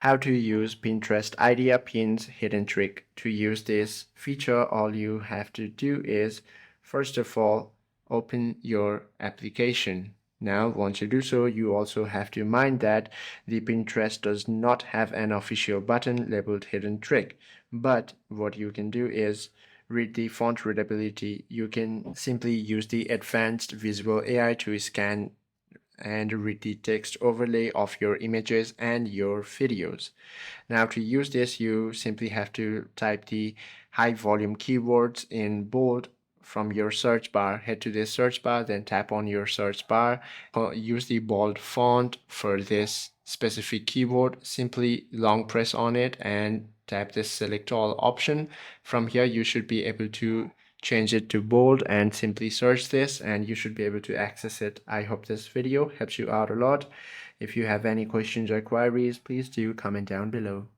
How to use Pinterest Idea Pins hidden trick. To use this feature, all you have to do is, first of all, open your application. Now, once you do so, you also have to mind that the Pinterest does not have an official button labeled hidden trick. But what you can do is read the font readability. You can simply use the advanced visual AI to scan and read the text overlay of your images and your videos. Now, to use this, you simply have to type the high volume keywords in bold from your search bar. Head to this search bar, then tap on your search bar. Use the bold font for this specific keyword. Simply long press on it and tap this select all option. From here, you should be able to change it to bold and simply search this and you should be able to access it. I hope this video helps you out a lot. If you have any questions or queries, please do comment down below.